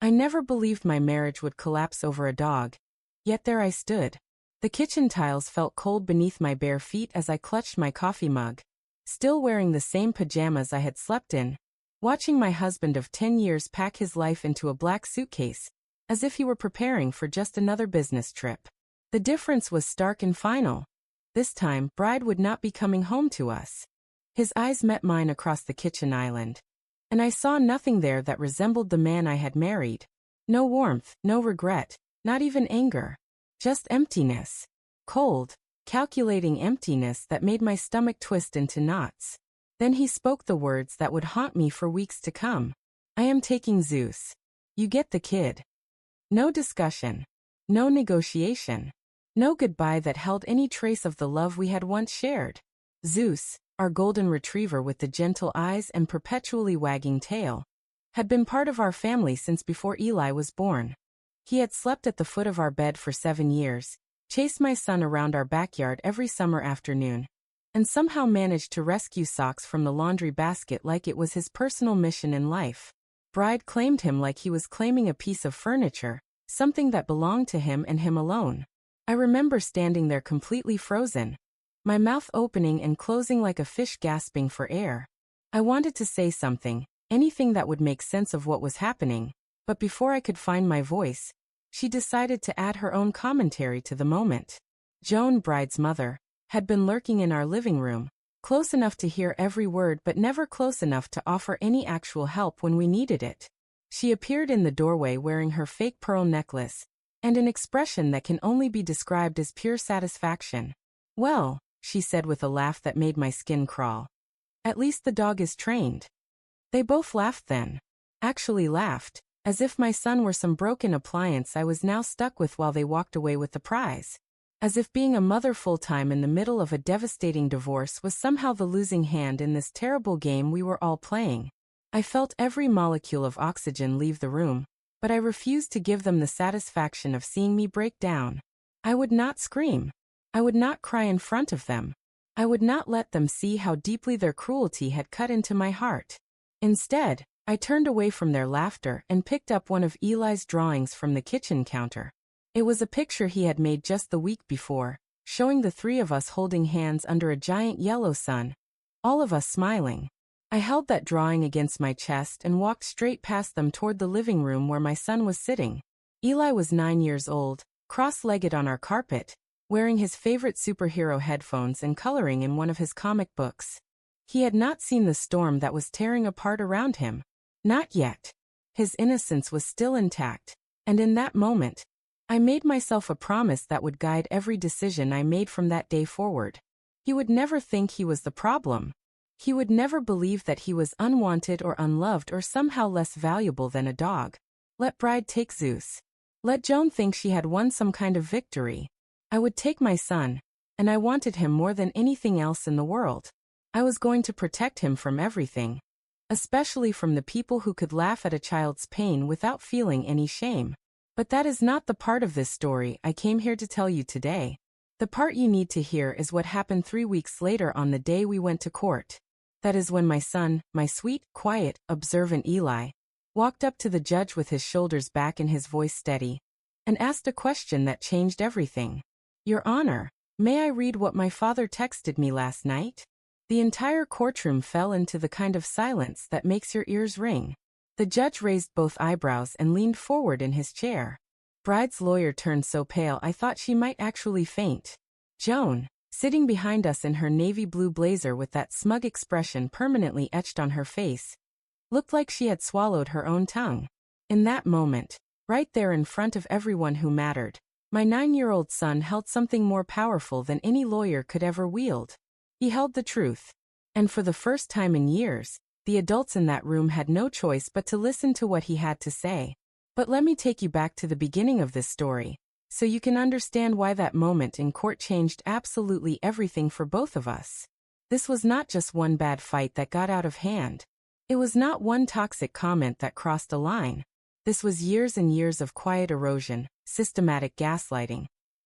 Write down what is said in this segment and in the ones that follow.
I never believed my marriage would collapse over a dog. Yet there I stood. The kitchen tiles felt cold beneath my bare feet as I clutched my coffee mug. Still wearing the same pajamas I had slept in. Watching my husband of 10 years pack his life into a black suitcase, as if he were preparing for just another business trip. The difference was stark and final. This time, Bride would not be coming home to us. His eyes met mine across the kitchen island. And I saw nothing there that resembled the man I had married. No warmth, no regret, not even anger. Just emptiness. Cold, calculating emptiness that made my stomach twist into knots. Then he spoke the words that would haunt me for weeks to come. I am taking Zeus. You get the kid. No discussion. No negotiation. No goodbye that held any trace of the love we had once shared. Zeus, our golden retriever with the gentle eyes and perpetually wagging tail, had been part of our family since before Eli was born. He had slept at the foot of our bed for 7 years, chased my son around our backyard every summer afternoon, and somehow managed to rescue socks from the laundry basket like it was his personal mission in life. Bride claimed him like he was claiming a piece of furniture, something that belonged to him and him alone. I remember standing there completely frozen, my mouth opening and closing like a fish gasping for air. I wanted to say something, anything that would make sense of what was happening, but before I could find my voice, she decided to add her own commentary to the moment. Joan, Bride's mother, had been lurking in our living room, close enough to hear every word but never close enough to offer any actual help when we needed it. She appeared in the doorway wearing her fake pearl necklace, and an expression that can only be described as pure satisfaction. "Well," she said with a laugh that made my skin crawl. "At least the dog is trained." They both laughed then. Actually laughed, as if my son were some broken appliance I was now stuck with while they walked away with the prize. As if being a mother full-time in the middle of a devastating divorce was somehow the losing hand in this terrible game we were all playing. I felt every molecule of oxygen leave the room, but I refused to give them the satisfaction of seeing me break down. I would not scream. I would not cry in front of them. I would not let them see how deeply their cruelty had cut into my heart. Instead, I turned away from their laughter and picked up one of Eli's drawings from the kitchen counter. It was a picture he had made just the week before, showing the three of us holding hands under a giant yellow sun, all of us smiling. I held that drawing against my chest and walked straight past them toward the living room where my son was sitting. Eli was 9 years old, cross-legged on our carpet, wearing his favorite superhero headphones and coloring in one of his comic books. He had not seen the storm that was tearing apart around him. Not yet. His innocence was still intact, and in that moment, I made myself a promise that would guide every decision I made from that day forward. He would never think he was the problem. He would never believe that he was unwanted or unloved or somehow less valuable than a dog. Let Bride take Zeus. Let Joan think she had won some kind of victory. I would take my son, and I wanted him more than anything else in the world. I was going to protect him from everything, especially from the people who could laugh at a child's pain without feeling any shame. But that is not the part of this story I came here to tell you today. The part you need to hear is what happened 3 weeks later on the day we went to court. That is when my son, my sweet, quiet, observant Eli, walked up to the judge with his shoulders back and his voice steady, and asked a question that changed everything. "Your Honor, may I read what my father texted me last night?" The entire courtroom fell into the kind of silence that makes your ears ring. The judge raised both eyebrows and leaned forward in his chair. Bride's lawyer turned so pale I thought she might actually faint. Joan, sitting behind us in her navy blue blazer with that smug expression permanently etched on her face, looked like she had swallowed her own tongue. In that moment, right there in front of everyone who mattered, my 9-year-old son held something more powerful than any lawyer could ever wield. He held the truth. And for the first time in years, the adults in that room had no choice but to listen to what he had to say. But let me take you back to the beginning of this story, so you can understand why that moment in court changed absolutely everything for both of us. This was not just one bad fight that got out of hand. It was not one toxic comment that crossed a line. This was years and years of quiet erosion, systematic gaslighting,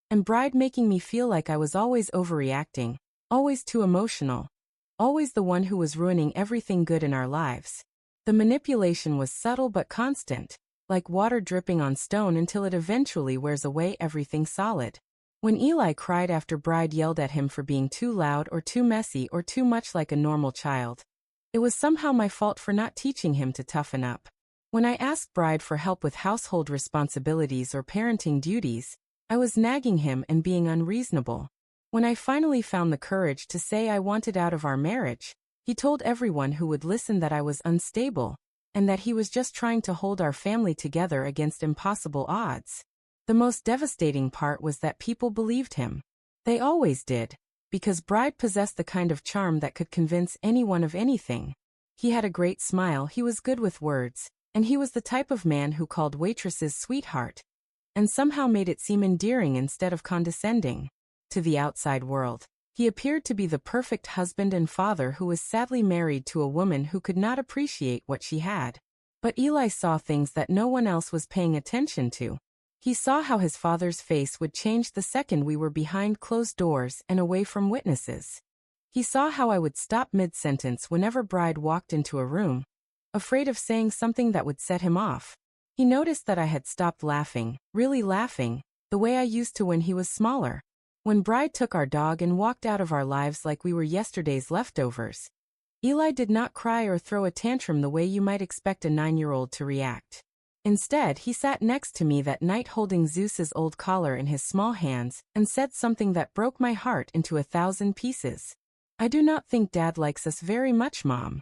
and Bride making me feel like I was always overreacting, always too emotional, always the one who was ruining everything good in our lives. The manipulation was subtle but constant, like water dripping on stone until it eventually wears away everything solid. When Eli cried after Bride yelled at him for being too loud or too messy or too much like a normal child, it was somehow my fault for not teaching him to toughen up. When I asked Bride for help with household responsibilities or parenting duties, I was nagging him and being unreasonable. When I finally found the courage to say I wanted out of our marriage, he told everyone who would listen that I was unstable, and that he was just trying to hold our family together against impossible odds. The most devastating part was that people believed him. They always did, because Bride possessed the kind of charm that could convince anyone of anything. He had a great smile, he was good with words, and he was the type of man who called waitresses sweetheart, and somehow made it seem endearing instead of condescending. To the outside world, he appeared to be the perfect husband and father who was sadly married to a woman who could not appreciate what she had. But Eli saw things that no one else was paying attention to. He saw how his father's face would change the second we were behind closed doors and away from witnesses. He saw how I would stop mid-sentence whenever Bride walked into a room, afraid of saying something that would set him off. He noticed that I had stopped laughing, really laughing, the way I used to when he was smaller. When Bride took our dog and walked out of our lives like we were yesterday's leftovers, Eli did not cry or throw a tantrum the way you might expect a 9-year-old to react. Instead, he sat next to me that night holding Zeus's old collar in his small hands and said something that broke my heart into 1,000 pieces. "I do not think Dad likes us very much, Mom."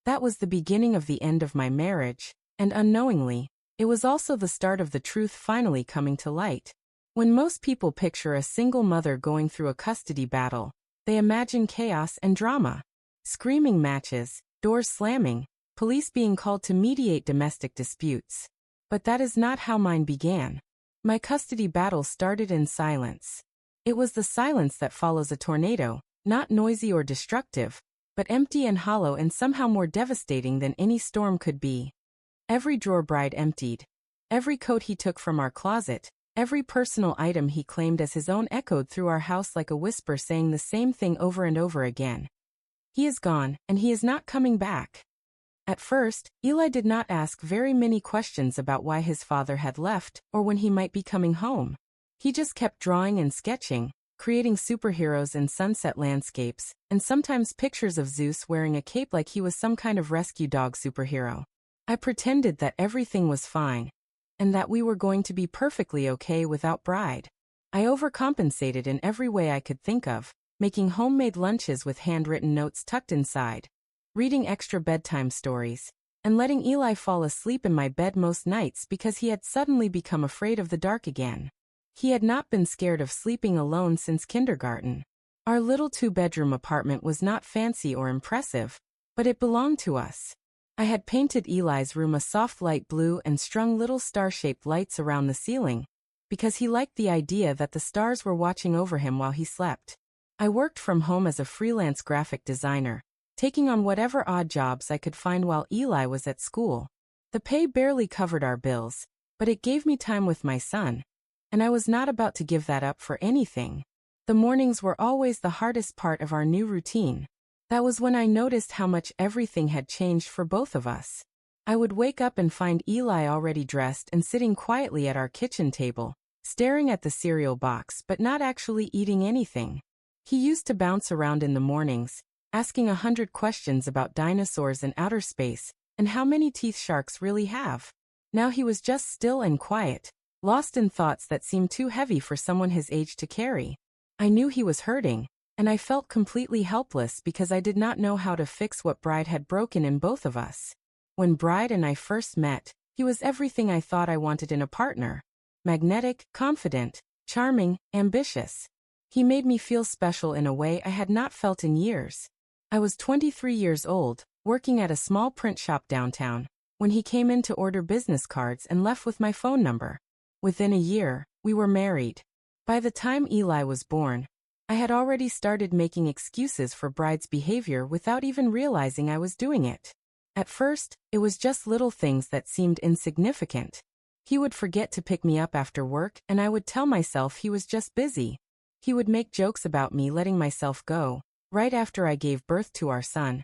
That was the beginning of the end of my marriage, and unknowingly, it was also the start of the truth finally coming to light. When most people picture a single mother going through a custody battle, they imagine chaos and drama. Screaming matches, doors slamming, police being called to mediate domestic disputes. But that is not how mine began. My custody battle started in silence. It was the silence that follows a tornado, not noisy or destructive, but empty and hollow and somehow more devastating than any storm could be. Every drawer Bride emptied, every coat he took from our closet, every personal item he claimed as his own echoed through our house like a whisper saying the same thing over and over again. He is gone, and he is not coming back. At first, Eli did not ask very many questions about why his father had left or when he might be coming home. He just kept drawing and sketching, creating superheroes and sunset landscapes, and sometimes pictures of Zeus wearing a cape like he was some kind of rescue dog superhero. I pretended that everything was fine, and that we were going to be perfectly okay without Bride. I overcompensated in every way I could think of, making homemade lunches with handwritten notes tucked inside, reading extra bedtime stories, and letting Eli fall asleep in my bed most nights because he had suddenly become afraid of the dark again. He had not been scared of sleeping alone since kindergarten. Our little 2-bedroom apartment was not fancy or impressive, but it belonged to us. I had painted Eli's room a soft light blue and strung little star-shaped lights around the ceiling, because he liked the idea that the stars were watching over him while he slept. I worked from home as a freelance graphic designer, taking on whatever odd jobs I could find while Eli was at school. The pay barely covered our bills, but it gave me time with my son, and I was not about to give that up for anything. The mornings were always the hardest part of our new routine. That was when I noticed how much everything had changed for both of us. I would wake up and find Eli already dressed and sitting quietly at our kitchen table, staring at the cereal box but not actually eating anything. He used to bounce around in the mornings, asking 100 questions about dinosaurs and outer space, and how many teeth sharks really have. Now he was just still and quiet, lost in thoughts that seemed too heavy for someone his age to carry. I knew he was hurting, and I felt completely helpless because I did not know how to fix what Bride had broken in both of us. When Bride and I first met, he was everything I thought I wanted in a partner. Magnetic, confident, charming, ambitious. He made me feel special in a way I had not felt in years. I was 23 years old, working at a small print shop downtown, when he came in to order business cards and left with my phone number. Within a year, we were married. By the time Eli was born, I had already started making excuses for Bride's behavior without even realizing I was doing it. At first, it was just little things that seemed insignificant. He would forget to pick me up after work and I would tell myself he was just busy. He would make jokes about me letting myself go, right after I gave birth to our son.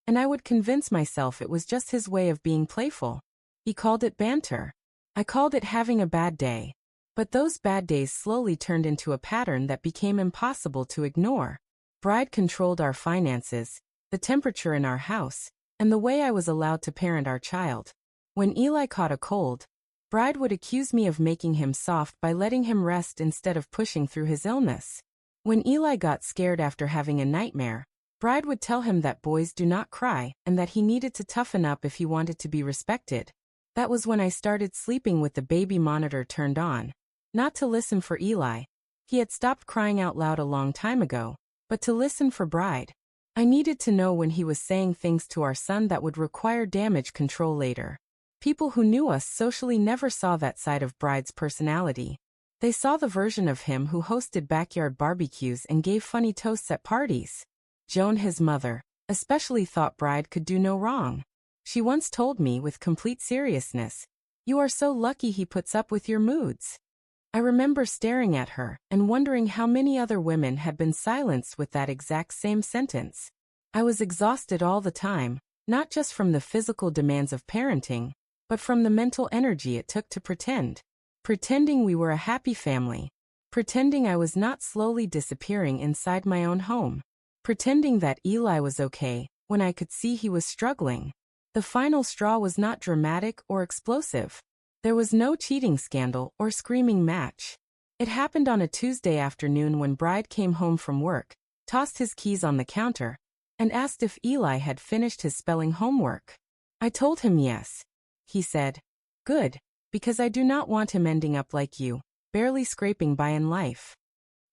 And I would convince myself it was just his way of being playful. He called it banter. I called it having a bad day. But those bad days slowly turned into a pattern that became impossible to ignore. Bride controlled our finances, the temperature in our house, and the way I was allowed to parent our child. When Eli caught a cold, Bride would accuse me of making him soft by letting him rest instead of pushing through his illness. When Eli got scared after having a nightmare, Bride would tell him that boys do not cry and that he needed to toughen up if he wanted to be respected. That was when I started sleeping with the baby monitor turned on. Not to listen for Eli. He had stopped crying out loud a long time ago, but to listen for Bride. I needed to know when he was saying things to our son that would require damage control later. People who knew us socially never saw that side of Bride's personality. They saw the version of him who hosted backyard barbecues and gave funny toasts at parties. Joan, his mother, especially thought Bride could do no wrong. She once told me with complete seriousness, "You are so lucky he puts up with your moods." I remember staring at her and wondering how many other women had been silenced with that exact same sentence. I was exhausted all the time, not just from the physical demands of parenting, but from the mental energy it took to pretend. Pretending we were a happy family. Pretending I was not slowly disappearing inside my own home. Pretending that Eli was okay when I could see he was struggling. The final straw was not dramatic or explosive. There was no cheating scandal or screaming match. It happened on a Tuesday afternoon when Bride came home from work, tossed his keys on the counter, and asked if Eli had finished his spelling homework. I told him yes. He said, "Good, because I do not want him ending up like you, barely scraping by in life."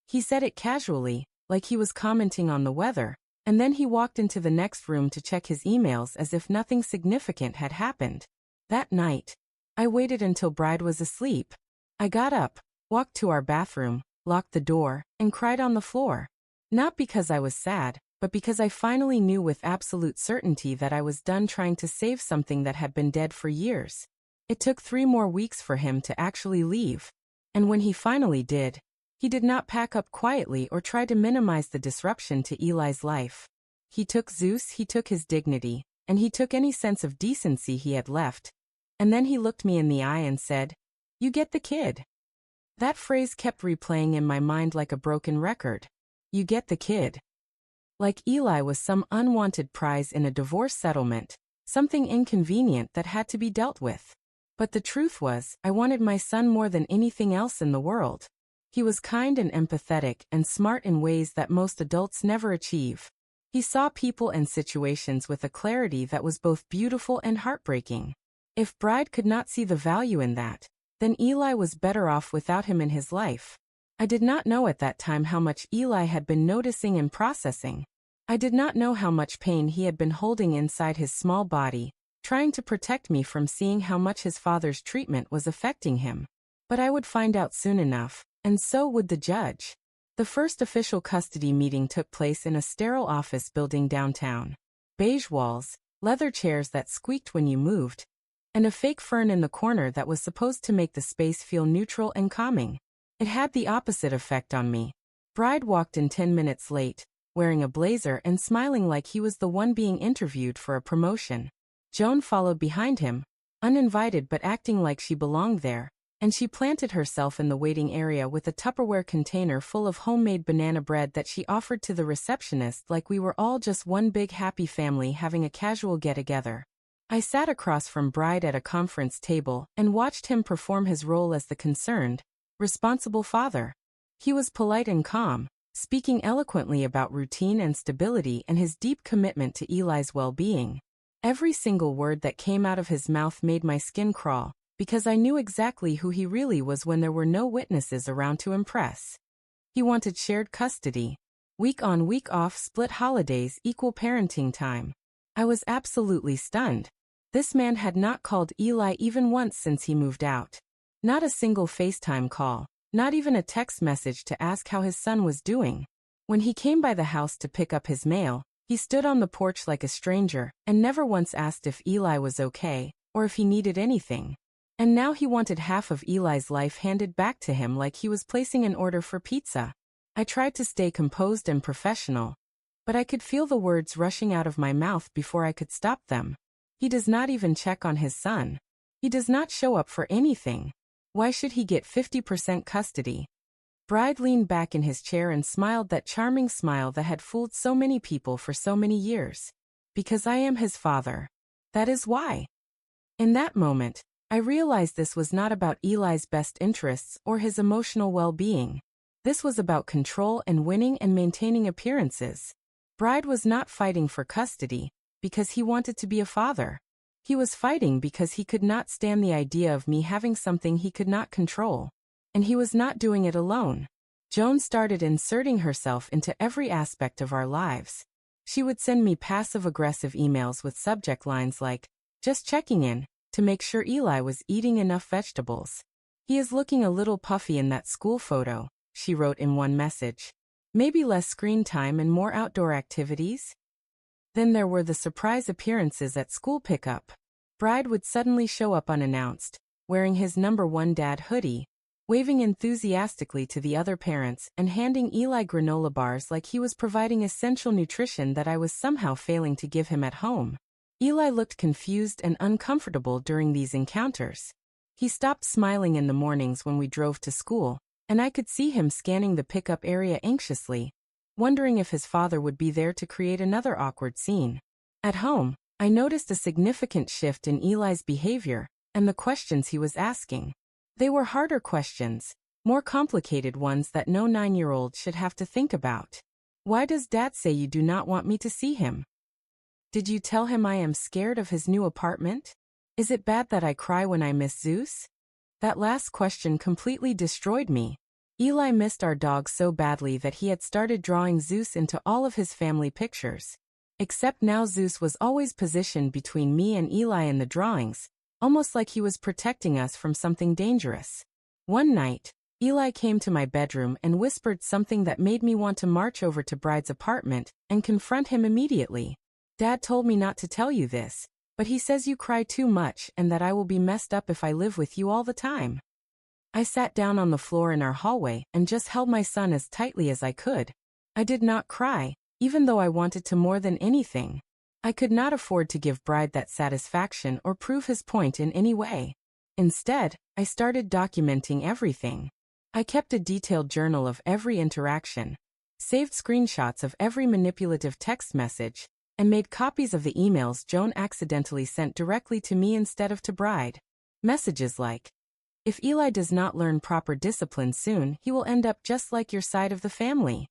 He said it casually, like he was commenting on the weather, and then he walked into the next room to check his emails as if nothing significant had happened. That night, I waited until Bride was asleep. I got up, walked to our bathroom, locked the door, and cried on the floor. Not because I was sad, but because I finally knew with absolute certainty that I was done trying to save something that had been dead for years. It took 3 more weeks for him to actually leave. And when he finally did, he did not pack up quietly or try to minimize the disruption to Eli's life. He took Zeus, he took his dignity, and he took any sense of decency he had left. And then he looked me in the eye and said, "You get the kid." That phrase kept replaying in my mind like a broken record. You get the kid. Like Eli was some unwanted prize in a divorce settlement, something inconvenient that had to be dealt with. But the truth was, I wanted my son more than anything else in the world. He was kind and empathetic and smart in ways that most adults never achieve. He saw people and situations with a clarity that was both beautiful and heartbreaking. If Bride could not see the value in that, then Eli was better off without him in his life. I did not know at that time how much Eli had been noticing and processing. I did not know how much pain he had been holding inside his small body, trying to protect me from seeing how much his father's treatment was affecting him. But I would find out soon enough, and so would the judge. The first official custody meeting took place in a sterile office building downtown. Beige walls, leather chairs that squeaked when you moved, and a fake fern in the corner that was supposed to make the space feel neutral and calming. It had the opposite effect on me. Bride walked in 10 minutes late, wearing a blazer and smiling like he was the one being interviewed for a promotion. Joan followed behind him, uninvited but acting like she belonged there, and she planted herself in the waiting area with a Tupperware container full of homemade banana bread that she offered to the receptionist like we were all just one big happy family having a casual get-together. I sat across from Bride at a conference table and watched him perform his role as the concerned, responsible father. He was polite and calm, speaking eloquently about routine and stability and his deep commitment to Eli's well-being. Every single word that came out of his mouth made my skin crawl, because I knew exactly who he really was when there were no witnesses around to impress. He wanted shared custody, week on week off, split holidays, equal parenting time. I was absolutely stunned. This man had not called Eli even once since he moved out. Not a single FaceTime call, not even a text message to ask how his son was doing. When he came by the house to pick up his mail, he stood on the porch like a stranger and never once asked if Eli was okay or if he needed anything. And now he wanted half of Eli's life handed back to him like he was placing an order for pizza. I tried to stay composed and professional, but I could feel the words rushing out of my mouth before I could stop them. He does not even check on his son. He does not show up for anything. Why should he get 50% custody? Bride leaned back in his chair and smiled that charming smile that had fooled so many people for so many years. Because I am his father. That is why. In that moment, I realized this was not about Eli's best interests or his emotional well-being. This was about control and winning and maintaining appearances. Bride was not fighting for custody because he wanted to be a father. He was fighting because he could not stand the idea of me having something he could not control. And he was not doing it alone. Joan started inserting herself into every aspect of our lives. She would send me passive-aggressive emails with subject lines like, "Just checking in," to make sure Eli was eating enough vegetables. "He is looking a little puffy in that school photo," she wrote in one message. "Maybe less screen time and more outdoor activities?" Then there were the surprise appearances at school pickup. Bride would suddenly show up unannounced, wearing his #1 dad hoodie, waving enthusiastically to the other parents and handing Eli granola bars like he was providing essential nutrition that I was somehow failing to give him at home. Eli looked confused and uncomfortable during these encounters. He stopped smiling in the mornings when we drove to school, and I could see him scanning the pickup area anxiously, wondering if his father would be there to create another awkward scene. At home, I noticed a significant shift in Eli's behavior and the questions he was asking. They were harder questions, more complicated ones that no 9-year-old should have to think about. Why does Dad say you do not want me to see him? Did you tell him I am scared of his new apartment? Is it bad that I cry when I miss Zeus? That last question completely destroyed me. Eli missed our dog so badly that he had started drawing Zeus into all of his family pictures. Except now Zeus was always positioned between me and Eli in the drawings, almost like he was protecting us from something dangerous. One night, Eli came to my bedroom and whispered something that made me want to march over to Bride's apartment and confront him immediately. "Dad told me not to tell you this, but he says you cry too much and that I will be messed up if I live with you all the time." I sat down on the floor in our hallway and just held my son as tightly as I could. I did not cry, even though I wanted to more than anything. I could not afford to give Bride that satisfaction or prove his point in any way. Instead, I started documenting everything. I kept a detailed journal of every interaction, saved screenshots of every manipulative text message, and made copies of the emails Joan accidentally sent directly to me instead of to Bride. Messages like, "If Eli does not learn proper discipline soon, he will end up just like your side of the family."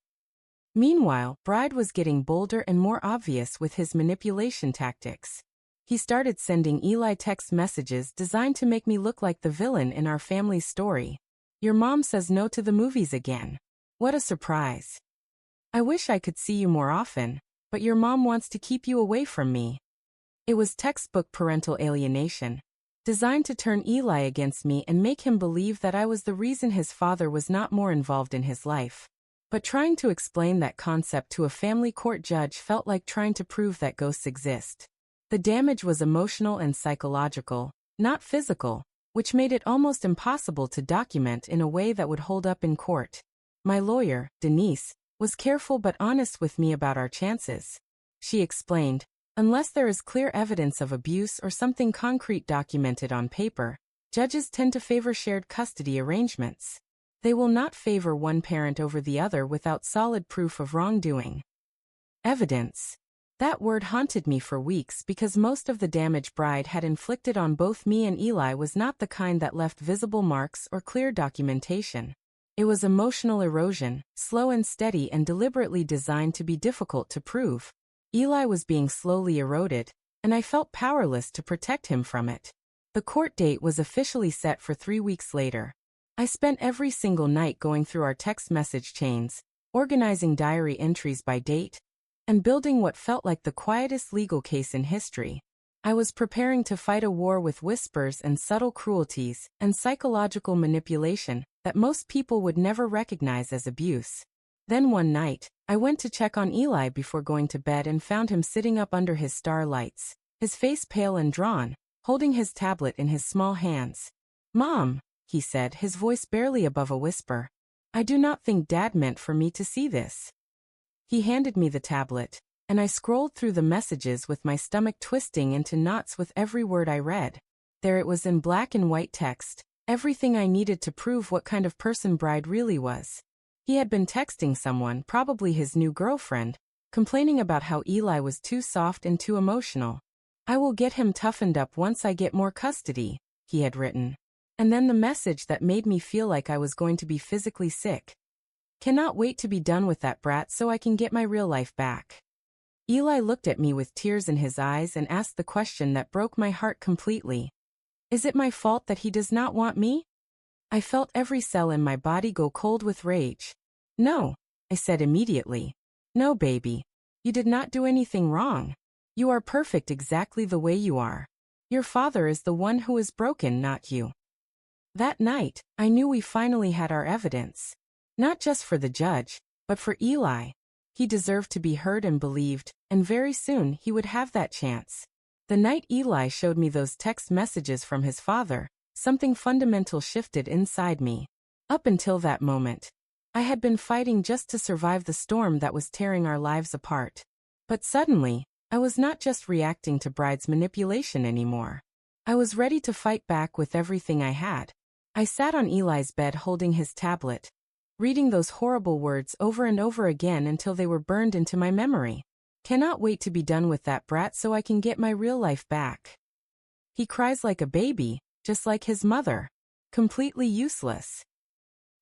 Meanwhile, Bride was getting bolder and more obvious with his manipulation tactics. He started sending Eli text messages designed to make me look like the villain in our family's story. "Your mom says no to the movies again. What a surprise. I wish I could see you more often, but your mom wants to keep you away from me." It was textbook parental alienation, designed to turn Eli against me and make him believe that I was the reason his father was not more involved in his life. But trying to explain that concept to a family court judge felt like trying to prove that ghosts exist. The damage was emotional and psychological, not physical, which made it almost impossible to document in a way that would hold up in court. My lawyer, Denise, was careful but honest with me about our chances. She explained, "Unless there is clear evidence of abuse or something concrete documented on paper, judges tend to favor shared custody arrangements. They will not favor one parent over the other without solid proof of wrongdoing." Evidence. That word haunted me for weeks because most of the damage Bride had inflicted on both me and Eli was not the kind that left visible marks or clear documentation. It was emotional erosion, slow and steady and deliberately designed to be difficult to prove. Eli was being slowly eroded, and I felt powerless to protect him from it. The court date was officially set for 3 weeks later. I spent every single night going through our text message chains, organizing diary entries by date, and building what felt like the quietest legal case in history. I was preparing to fight a war with whispers and subtle cruelties and psychological manipulation that most people would never recognize as abuse. Then one night, I went to check on Eli before going to bed and found him sitting up under his starlights, his face pale and drawn, holding his tablet in his small hands. "Mom," he said, his voice barely above a whisper, "I do not think Dad meant for me to see this." He handed me the tablet, and I scrolled through the messages with my stomach twisting into knots with every word I read. There it was in black and white text, everything I needed to prove what kind of person Bride really was. He had been texting someone, probably his new girlfriend, complaining about how Eli was too soft and too emotional. "I will get him toughened up once I get more custody," he had written. And then the message that made me feel like I was going to be physically sick. "Cannot wait to be done with that brat so I can get my real life back." Eli looked at me with tears in his eyes and asked the question that broke my heart completely. Is it my fault that he does not want me? I felt every cell in my body go cold with rage. "No," I said immediately. "No, baby. You did not do anything wrong. You are perfect exactly the way you are. Your father is the one who is broken, not you." That night, I knew we finally had our evidence. Not just for the judge, but for Eli. He deserved to be heard and believed, and very soon he would have that chance. The night Eli showed me those text messages from his father, something fundamental shifted inside me. Up until that moment, I had been fighting just to survive the storm that was tearing our lives apart. But suddenly, I was not just reacting to Bride's manipulation anymore. I was ready to fight back with everything I had. I sat on Eli's bed holding his tablet, reading those horrible words over and over again until they were burned into my memory. "Cannot wait to be done with that brat so I can get my real life back. He cries like a baby, just like his mother. Completely useless."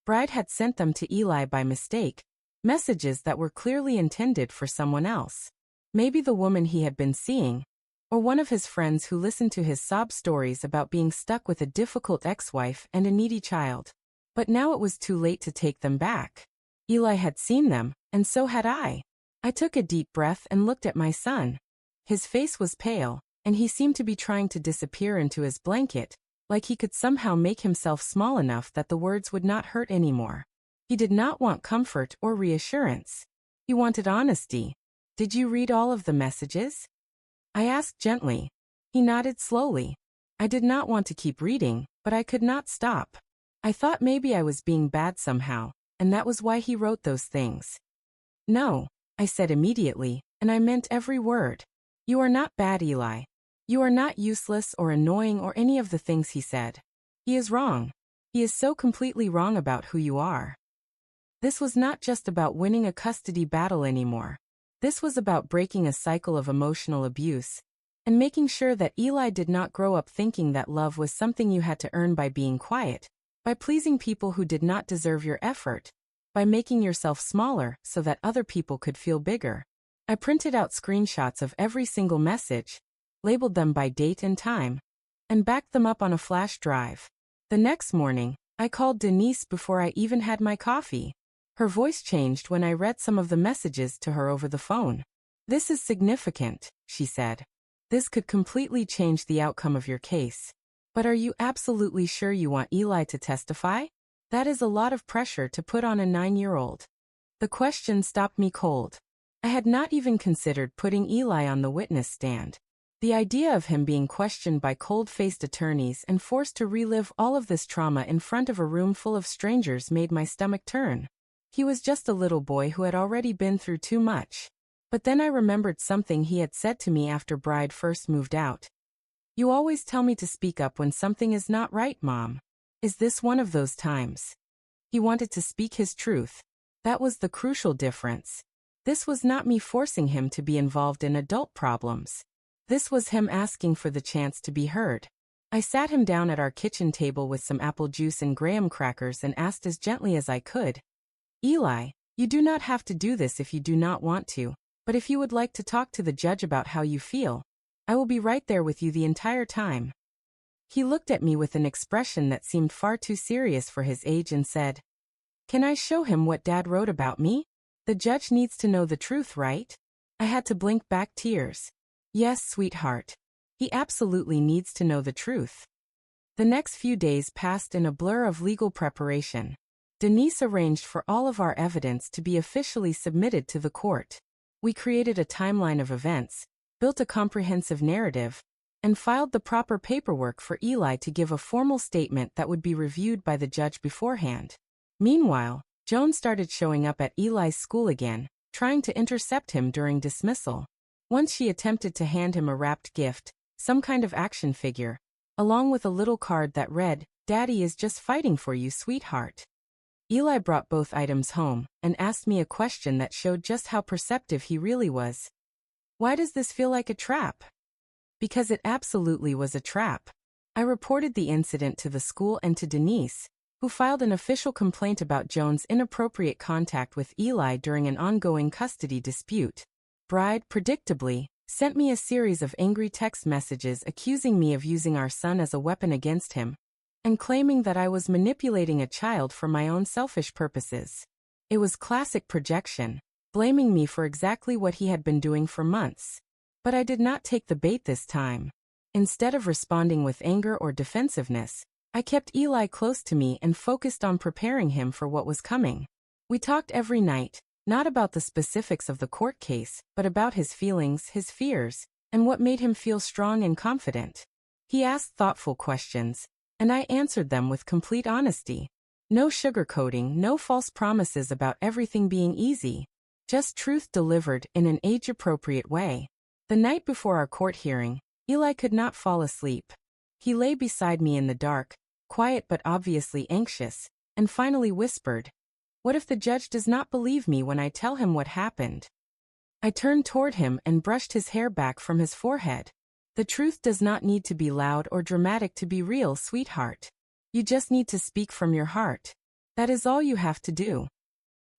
Bride had sent them to Eli by mistake, messages that were clearly intended for someone else. Maybe the woman he had been seeing, or one of his friends who listened to his sob stories about being stuck with a difficult ex-wife and a needy child. But now it was too late to take them back. Eli had seen them, and so had I. I took a deep breath and looked at my son. His face was pale, and he seemed to be trying to disappear into his blanket, like he could somehow make himself small enough that the words would not hurt anymore. He did not want comfort or reassurance. He wanted honesty. "Did you read all of the messages?" I asked gently. He nodded slowly. I did not want to keep reading, but I could not stop. I thought maybe I was being bad somehow, and that was why he wrote those things. "No," I said immediately, and I meant every word. "You are not bad, Eli. You are not useless or annoying or any of the things he said. He is wrong. He is so completely wrong about who you are." This was not just about winning a custody battle anymore. This was about breaking a cycle of emotional abuse, and making sure that Eli did not grow up thinking that love was something you had to earn by being quiet, by pleasing people who did not deserve your effort, by making yourself smaller so that other people could feel bigger. I printed out screenshots of every single message, labeled them by date and time, and backed them up on a flash drive. The next morning, I called Denise before I even had my coffee. Her voice changed when I read some of the messages to her over the phone. "This is significant," she said. "This could completely change the outcome of your case. But are you absolutely sure you want Eli to testify? That is a lot of pressure to put on a 9-year-old. The question stopped me cold. I had not even considered putting Eli on the witness stand. The idea of him being questioned by cold-faced attorneys and forced to relive all of this trauma in front of a room full of strangers made my stomach turn. He was just a little boy who had already been through too much. But then I remembered something he had said to me after Bride first moved out. "You always tell me to speak up when something is not right, Mom. Is this one of those times?" He wanted to speak his truth. That was the crucial difference. This was not me forcing him to be involved in adult problems. This was him asking for the chance to be heard. I sat him down at our kitchen table with some apple juice and graham crackers and asked as gently as I could, "Eli, you do not have to do this if you do not want to, but if you would like to talk to the judge about how you feel, I will be right there with you the entire time." He looked at me with an expression that seemed far too serious for his age and said, "Can I show him what Dad wrote about me? The judge needs to know the truth, right?" I had to blink back tears. "Yes, sweetheart. He absolutely needs to know the truth." The next few days passed in a blur of legal preparation. Denise arranged for all of our evidence to be officially submitted to the court. We created a timeline of events, built a comprehensive narrative, and filed the proper paperwork for Eli to give a formal statement that would be reviewed by the judge beforehand. Meanwhile, Joan started showing up at Eli's school again, trying to intercept him during dismissal. Once she attempted to hand him a wrapped gift, some kind of action figure, along with a little card that read, "Daddy is just fighting for you, sweetheart." Eli brought both items home and asked me a question that showed just how perceptive he really was. "Why does this feel like a trap?" Because it absolutely was a trap. I reported the incident to the school and to Denise, who filed an official complaint about Joan's inappropriate contact with Eli during an ongoing custody dispute. Bride, predictably, sent me a series of angry text messages accusing me of using our son as a weapon against him, and claiming that I was manipulating a child for my own selfish purposes. It was classic projection, blaming me for exactly what he had been doing for months. But I did not take the bait this time. Instead of responding with anger or defensiveness, I kept Eli close to me and focused on preparing him for what was coming. We talked every night, not about the specifics of the court case, but about his feelings, his fears, and what made him feel strong and confident. He asked thoughtful questions, and I answered them with complete honesty. No sugarcoating, no false promises about everything being easy. Just truth delivered in an age-appropriate way. The night before our court hearing, Eli could not fall asleep. He lay beside me in the dark, quiet but obviously anxious, and finally whispered, "What if the judge does not believe me when I tell him what happened?" I turned toward him and brushed his hair back from his forehead. "The truth does not need to be loud or dramatic to be real, sweetheart. You just need to speak from your heart. That is all you have to do."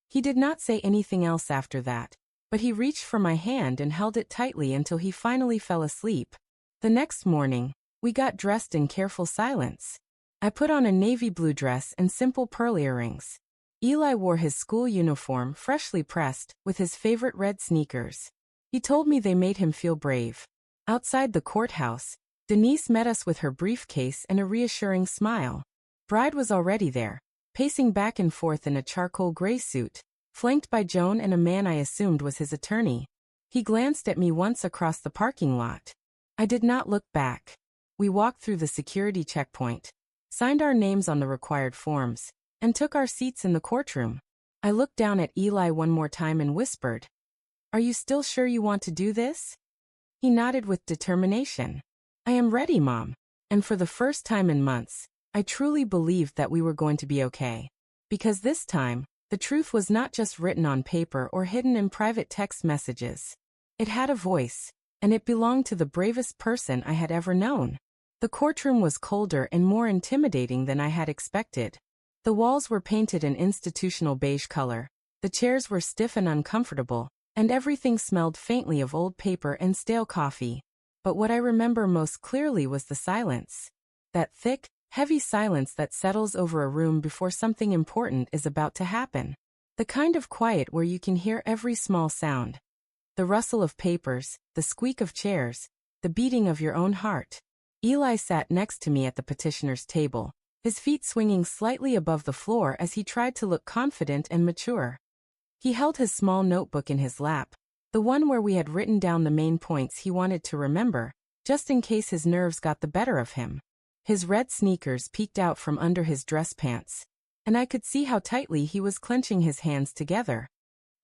He did not say anything else after that, but he reached for my hand and held it tightly until he finally fell asleep. The next morning, we got dressed in careful silence. I put on a navy blue dress and simple pearl earrings. Eli wore his school uniform, freshly pressed, with his favorite red sneakers. He told me they made him feel brave. Outside the courthouse, Denise met us with her briefcase and a reassuring smile. Bride was already there, pacing back and forth in a charcoal gray suit, flanked by Joan and a man I assumed was his attorney. He glanced at me once across the parking lot. I did not look back. We walked through the security checkpoint, signed our names on the required forms, and took our seats in the courtroom. I looked down at Eli one more time and whispered, "Are you still sure you want to do this?" He nodded with determination. "I am ready, Mom." And for the first time in months, I truly believed that we were going to be okay. Because this time, the truth was not just written on paper or hidden in private text messages. It had a voice, and it belonged to the bravest person I had ever known. The courtroom was colder and more intimidating than I had expected. The walls were painted an institutional beige color, the chairs were stiff and uncomfortable, and everything smelled faintly of old paper and stale coffee. But what I remember most clearly was the silence. That thick, heavy silence that settles over a room before something important is about to happen. The kind of quiet where you can hear every small sound. The rustle of papers, the squeak of chairs, the beating of your own heart. Eli sat next to me at the petitioner's table, his feet swinging slightly above the floor as he tried to look confident and mature. He held his small notebook in his lap, the one where we had written down the main points he wanted to remember, just in case his nerves got the better of him. His red sneakers peeked out from under his dress pants, and I could see how tightly he was clenching his hands together.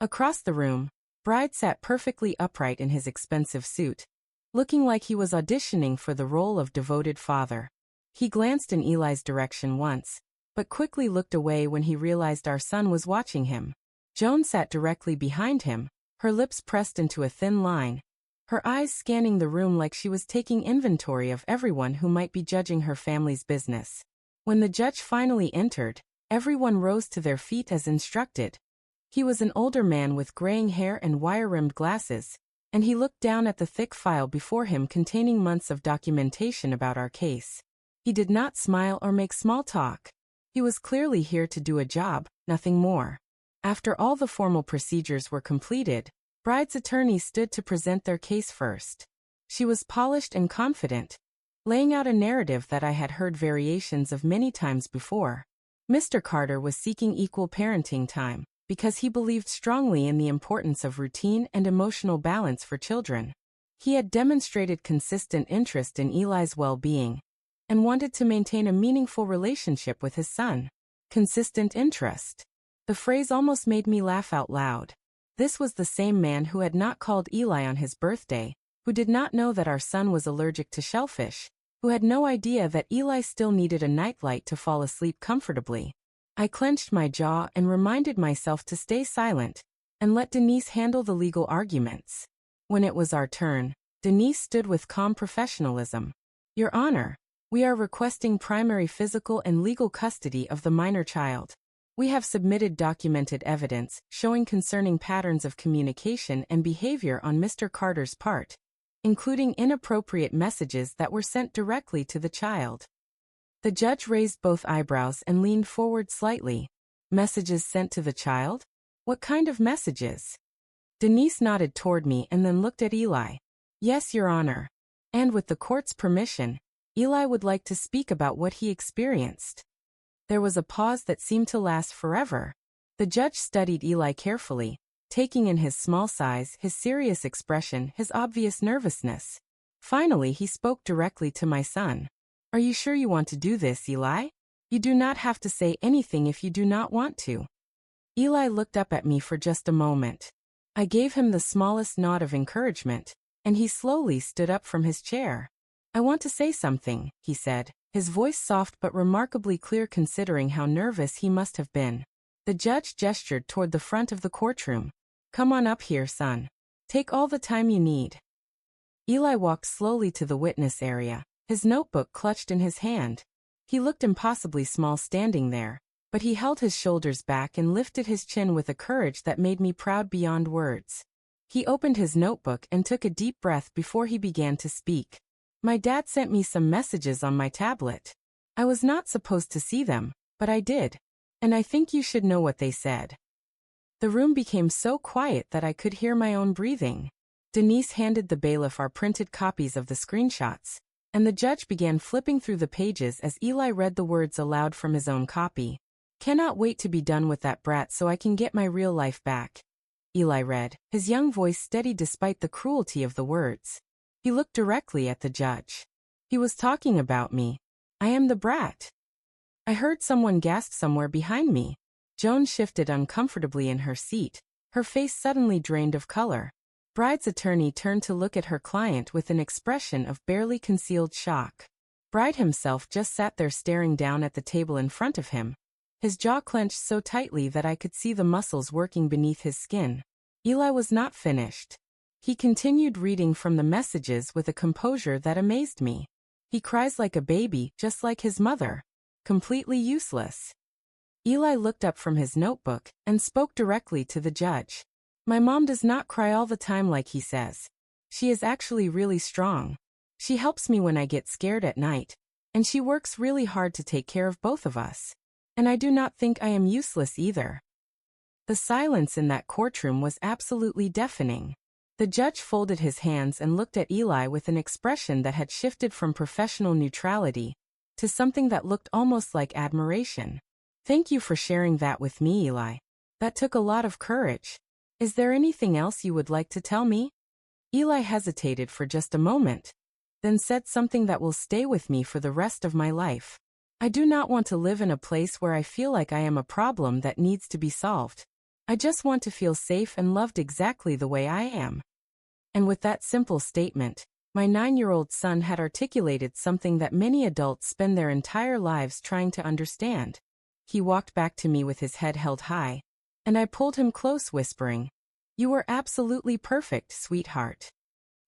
Across the room, Bride sat perfectly upright in his expensive suit, looking like he was auditioning for the role of devoted father. He glanced in Eli's direction once, but quickly looked away when he realized our son was watching him. Joan sat directly behind him, her lips pressed into a thin line, her eyes scanning the room like she was taking inventory of everyone who might be judging her family's business. When the judge finally entered, everyone rose to their feet as instructed. He was an older man with graying hair and wire-rimmed glasses, and he looked down at the thick file before him containing months of documentation about our case. He did not smile or make small talk. He was clearly here to do a job, nothing more. After all the formal procedures were completed, Bride's attorney stood to present their case first. She was polished and confident, laying out a narrative that I had heard variations of many times before. Mr. Carter was seeking equal parenting time, because he believed strongly in the importance of routine and emotional balance for children. He had demonstrated consistent interest in Eli's well-being, and wanted to maintain a meaningful relationship with his son. Consistent interest. The phrase almost made me laugh out loud. This was the same man who had not called Eli on his birthday, who did not know that our son was allergic to shellfish, who had no idea that Eli still needed a nightlight to fall asleep comfortably. I clenched my jaw and reminded myself to stay silent and let Denise handle the legal arguments. When it was our turn, Denise stood with calm professionalism. Your Honor, we are requesting primary physical and legal custody of the minor child. We have submitted documented evidence showing concerning patterns of communication and behavior on Mr. Carter's part, including inappropriate messages that were sent directly to the child. The judge raised both eyebrows and leaned forward slightly. Messages sent to the child? What kind of messages? Denise nodded toward me and then looked at Eli. Yes, Your Honor. And with the court's permission, Eli would like to speak about what he experienced. There was a pause that seemed to last forever. The judge studied Eli carefully, taking in his small size, his serious expression, his obvious nervousness. Finally, he spoke directly to my son. Are you sure you want to do this, Eli? You do not have to say anything if you do not want to. Eli looked up at me for just a moment. I gave him the smallest nod of encouragement, and he slowly stood up from his chair. I want to say something, he said, his voice soft but remarkably clear considering how nervous he must have been. The judge gestured toward the front of the courtroom. Come on up here, son. Take all the time you need. Eli walked slowly to the witness area, his notebook clutched in his hand. He looked impossibly small standing there, but he held his shoulders back and lifted his chin with a courage that made me proud beyond words. He opened his notebook and took a deep breath before he began to speak. My dad sent me some messages on my tablet. I was not supposed to see them, but I did. And I think you should know what they said. The room became so quiet that I could hear my own breathing. Denise handed the bailiff our printed copies of the screenshots, and the judge began flipping through the pages as Eli read the words aloud from his own copy. Cannot wait to be done with that brat so I can get my real life back. Eli read, his young voice steady despite the cruelty of the words. He looked directly at the judge. He was talking about me. I am the brat. I heard someone gasp somewhere behind me. Joan shifted uncomfortably in her seat, her face suddenly drained of color. Bride's attorney turned to look at her client with an expression of barely concealed shock. Bride himself just sat there staring down at the table in front of him. His jaw clenched so tightly that I could see the muscles working beneath his skin. Eli was not finished. He continued reading from the messages with a composure that amazed me. He cries like a baby, just like his mother. Completely useless. Eli looked up from his notebook and spoke directly to the judge. My mom does not cry all the time like he says. She is actually really strong. She helps me when I get scared at night, and she works really hard to take care of both of us. And I do not think I am useless either. The silence in that courtroom was absolutely deafening. The judge folded his hands and looked at Eli with an expression that had shifted from professional neutrality to something that looked almost like admiration. Thank you for sharing that with me, Eli. That took a lot of courage. Is there anything else you would like to tell me? Eli hesitated for just a moment, then said something that will stay with me for the rest of my life. I do not want to live in a place where I feel like I am a problem that needs to be solved. I just want to feel safe and loved exactly the way I am. And with that simple statement, my 9-year-old son had articulated something that many adults spend their entire lives trying to understand. He walked back to me with his head held high, and I pulled him close, whispering, "You were absolutely perfect, sweetheart."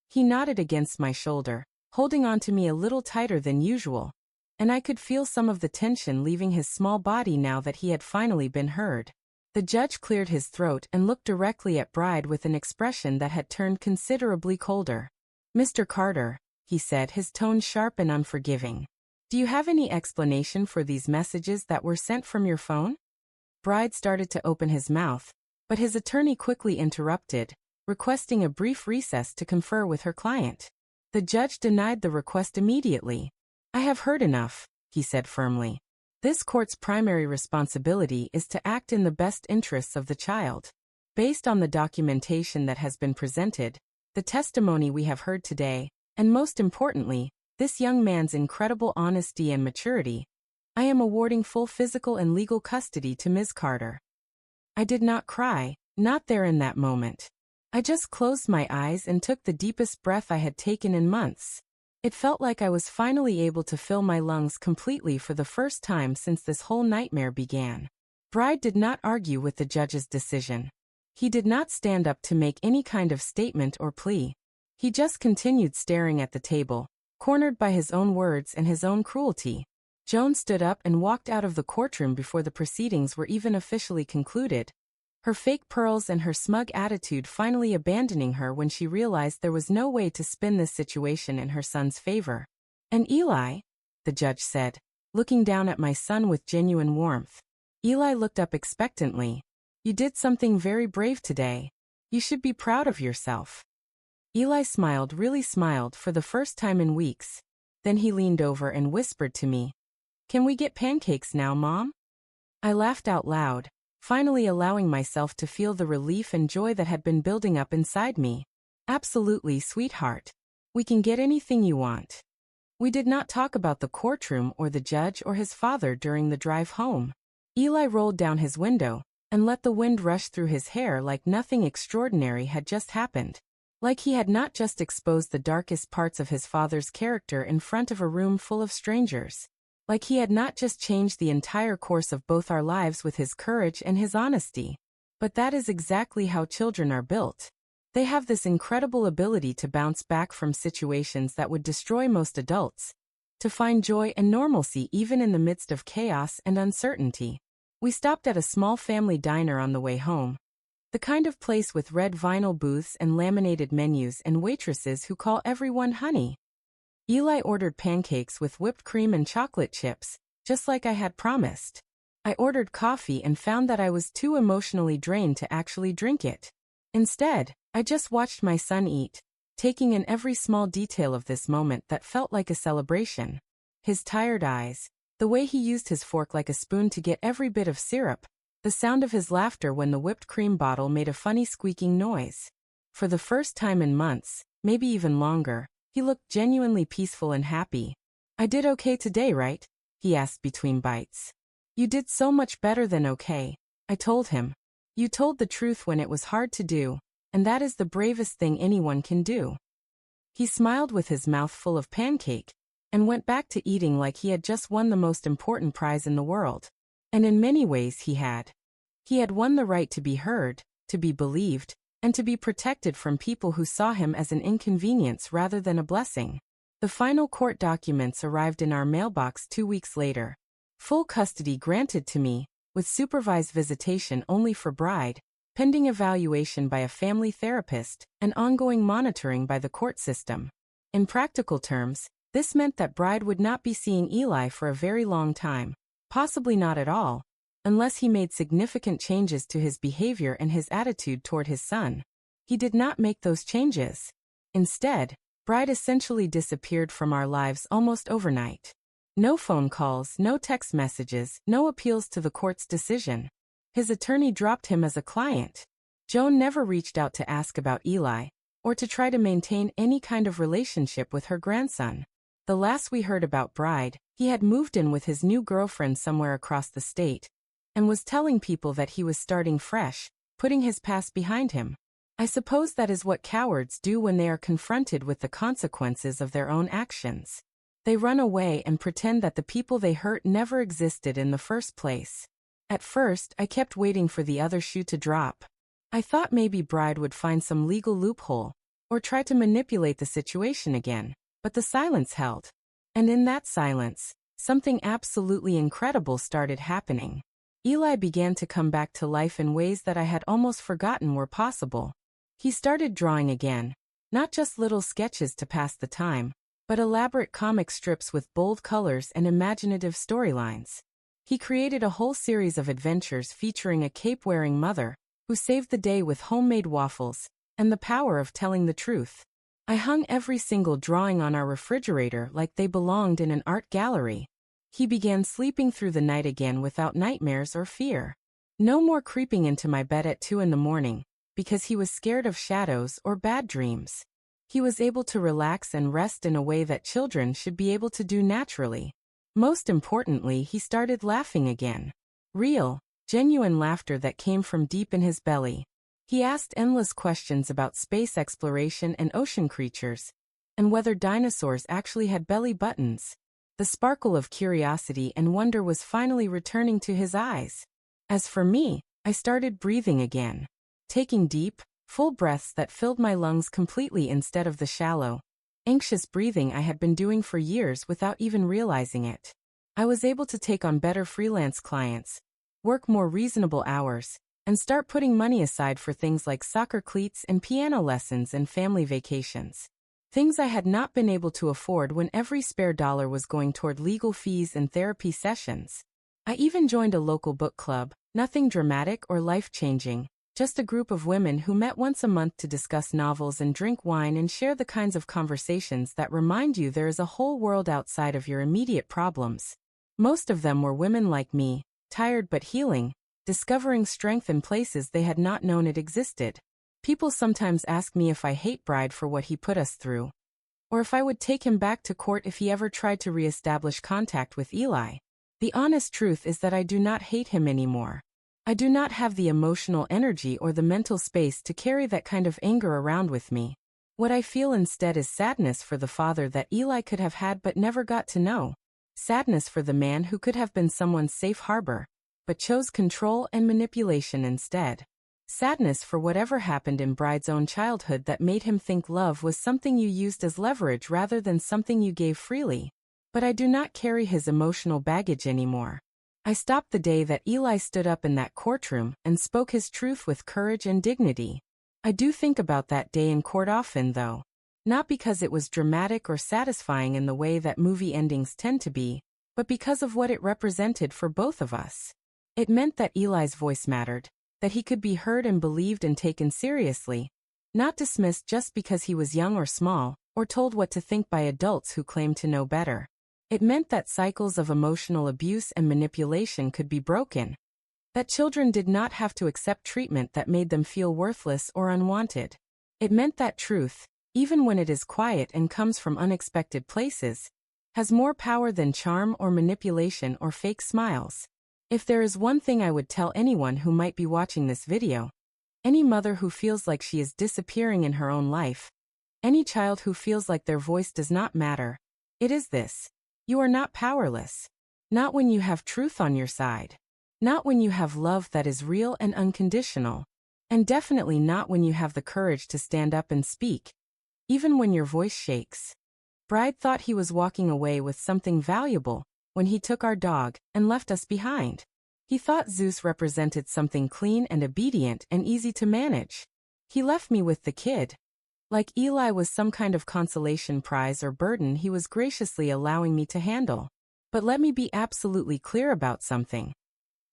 He nodded against my shoulder, holding on to me a little tighter than usual, and I could feel some of the tension leaving his small body now that he had finally been heard. The judge cleared his throat and looked directly at Bride with an expression that had turned considerably colder. "Mr. Carter," he said, his tone sharp and unforgiving, "do you have any explanation for these messages that were sent from your phone?" Bride started to open his mouth, but his attorney quickly interrupted, requesting a brief recess to confer with her client. The judge denied the request immediately. "I have heard enough," he said firmly. "This court's primary responsibility is to act in the best interests of the child. Based on the documentation that has been presented, the testimony we have heard today, and most importantly, this young man's incredible honesty and maturity, I am awarding full physical and legal custody to Ms. Carter." I did not cry, not there in that moment. I just closed my eyes and took the deepest breath I had taken in months. It felt like I was finally able to fill my lungs completely for the first time since this whole nightmare began. Bride did not argue with the judge's decision. He did not stand up to make any kind of statement or plea. He just continued staring at the table, cornered by his own words and his own cruelty. Joan stood up and walked out of the courtroom before the proceedings were even officially concluded, her fake pearls and her smug attitude finally abandoning her when she realized there was no way to spin this situation in her son's favor. "And Eli?" the judge said, looking down at my son with genuine warmth. Eli looked up expectantly. "You did something very brave today. You should be proud of yourself." Eli smiled, really smiled for the first time in weeks. Then he leaned over and whispered to me, "Can we get pancakes now, Mom?" I laughed out loud, finally allowing myself to feel the relief and joy that had been building up inside me. "Absolutely, sweetheart. We can get anything you want." We did not talk about the courtroom or the judge or his father during the drive home. Eli rolled down his window and let the wind rush through his hair like nothing extraordinary had just happened. Like he had not just exposed the darkest parts of his father's character in front of a room full of strangers. Like he had not just changed the entire course of both our lives with his courage and his honesty. But that is exactly how children are built. They have this incredible ability to bounce back from situations that would destroy most adults, to find joy and normalcy even in the midst of chaos and uncertainty. We stopped at a small family diner on the way home. The kind of place with red vinyl booths and laminated menus and waitresses who call everyone honey. Eli ordered pancakes with whipped cream and chocolate chips, just like I had promised. I ordered coffee and found that I was too emotionally drained to actually drink it. Instead, I just watched my son eat, taking in every small detail of this moment that felt like a celebration. His tired eyes, the way he used his fork like a spoon to get every bit of syrup, the sound of his laughter when the whipped cream bottle made a funny squeaking noise. For the first time in months, maybe even longer, he looked genuinely peaceful and happy. "I did okay today, right?" he asked between bites. "You did so much better than okay," I told him. "You told the truth when it was hard to do, and that is the bravest thing anyone can do." He smiled with his mouth full of pancake, and went back to eating like he had just won the most important prize in the world. And in many ways he had. He had won the right to be heard, to be believed, and to be protected from people who saw him as an inconvenience rather than a blessing. The final court documents arrived in our mailbox 2 weeks later. Full custody granted to me, with supervised visitation only for Bride, pending evaluation by a family therapist, and ongoing monitoring by the court system. In practical terms, this meant that Bride would not be seeing Eli for a very long time, possibly not at all, unless he made significant changes to his behavior and his attitude toward his son. He did not make those changes. Instead, Bride essentially disappeared from our lives almost overnight. No phone calls, no text messages, no appeals to the court's decision. His attorney dropped him as a client. Joan never reached out to ask about Eli, or to try to maintain any kind of relationship with her grandson. The last we heard about Bride, he had moved in with his new girlfriend somewhere across the state, and was telling people that he was starting fresh, putting his past behind him. I suppose that is what cowards do when they are confronted with the consequences of their own actions. They run away and pretend that the people they hurt never existed in the first place. At first, I kept waiting for the other shoe to drop. I thought maybe Bride would find some legal loophole, or try to manipulate the situation again, but the silence held. And in that silence, something absolutely incredible started happening. Eli began to come back to life in ways that I had almost forgotten were possible. He started drawing again, not just little sketches to pass the time, but elaborate comic strips with bold colors and imaginative storylines. He created a whole series of adventures featuring a cape-wearing mother, who saved the day with homemade waffles, and the power of telling the truth. I hung every single drawing on our refrigerator like they belonged in an art gallery. He began sleeping through the night again without nightmares or fear. No more creeping into my bed at 2 in the morning, because he was scared of shadows or bad dreams. He was able to relax and rest in a way that children should be able to do naturally. Most importantly, he started laughing again. Real, genuine laughter that came from deep in his belly. He asked endless questions about space exploration and ocean creatures, and whether dinosaurs actually had belly buttons. The sparkle of curiosity and wonder was finally returning to his eyes. As for me, I started breathing again, taking deep, full breaths that filled my lungs completely instead of the shallow, anxious breathing I had been doing for years without even realizing it. I was able to take on better freelance clients, work more reasonable hours, and start putting money aside for things like soccer cleats and piano lessons and family vacations. Things I had not been able to afford when every spare dollar was going toward legal fees and therapy sessions. I even joined a local book club, nothing dramatic or life-changing, just a group of women who met once a month to discuss novels and drink wine and share the kinds of conversations that remind you there is a whole world outside of your immediate problems. Most of them were women like me, tired but healing, discovering strength in places they had not known it existed. People sometimes ask me if I hate Bride for what he put us through, or if I would take him back to court if he ever tried to re-establish contact with Eli. The honest truth is that I do not hate him anymore. I do not have the emotional energy or the mental space to carry that kind of anger around with me. What I feel instead is sadness for the father that Eli could have had but never got to know. Sadness for the man who could have been someone's safe harbor, but chose control and manipulation instead. Sadness for whatever happened in Bride's own childhood that made him think love was something you used as leverage rather than something you gave freely. But I do not carry his emotional baggage anymore. I stopped the day that Eli stood up in that courtroom and spoke his truth with courage and dignity. I do think about that day in court often, though. Not because it was dramatic or satisfying in the way that movie endings tend to be, but because of what it represented for both of us. It meant that Eli's voice mattered, that he could be heard and believed and taken seriously, not dismissed just because he was young or small, or told what to think by adults who claimed to know better. It meant that cycles of emotional abuse and manipulation could be broken, that children did not have to accept treatment that made them feel worthless or unwanted. It meant that truth, even when it is quiet and comes from unexpected places, has more power than charm or manipulation or fake smiles. If there is one thing I would tell anyone who might be watching this video, any mother who feels like she is disappearing in her own life, any child who feels like their voice does not matter, it is this: you are not powerless. Not when you have truth on your side. Not when you have love that is real and unconditional. And definitely not when you have the courage to stand up and speak, even when your voice shakes. Bride thought he was walking away with something valuable when he took our dog and left us behind. He thought Zeus represented something clean and obedient and easy to manage. He left me with the kid. Like Eli was some kind of consolation prize or burden he was graciously allowing me to handle. But let me be absolutely clear about something.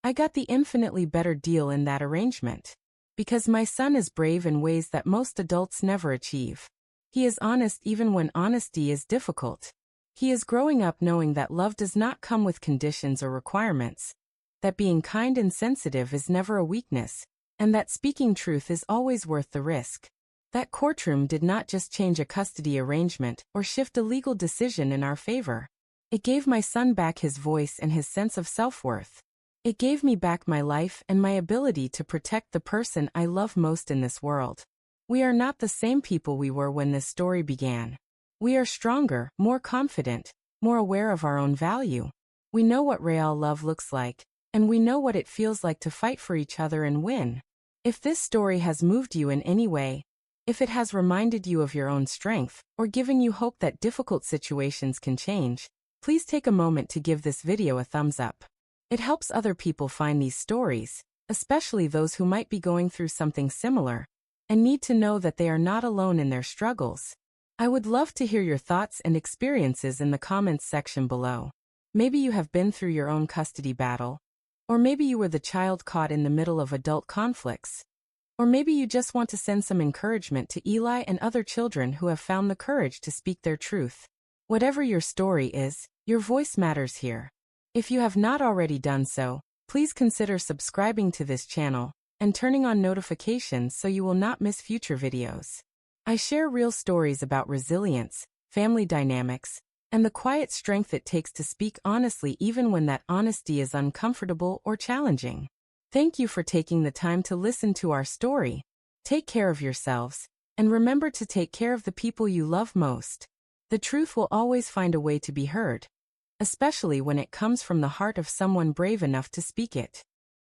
I got the infinitely better deal in that arrangement. Because my son is brave in ways that most adults never achieve. He is honest even when honesty is difficult. He is growing up knowing that love does not come with conditions or requirements, that being kind and sensitive is never a weakness, and that speaking truth is always worth the risk. That courtroom did not just change a custody arrangement or shift a legal decision in our favor. It gave my son back his voice and his sense of self-worth. It gave me back my life and my ability to protect the person I love most in this world. We are not the same people we were when this story began. We are stronger, more confident, more aware of our own value. We know what real love looks like, and we know what it feels like to fight for each other and win. If this story has moved you in any way, if it has reminded you of your own strength, or given you hope that difficult situations can change, please take a moment to give this video a thumbs up. It helps other people find these stories, especially those who might be going through something similar, and need to know that they are not alone in their struggles. I would love to hear your thoughts and experiences in the comments section below. Maybe you have been through your own custody battle, or maybe you were the child caught in the middle of adult conflicts, or maybe you just want to send some encouragement to Eli and other children who have found the courage to speak their truth. Whatever your story is, your voice matters here. If you have not already done so, please consider subscribing to this channel and turning on notifications so you will not miss future videos. I share real stories about resilience, family dynamics, and the quiet strength it takes to speak honestly even when that honesty is uncomfortable or challenging. Thank you for taking the time to listen to our story. Take care of yourselves, and remember to take care of the people you love most. The truth will always find a way to be heard, especially when it comes from the heart of someone brave enough to speak it.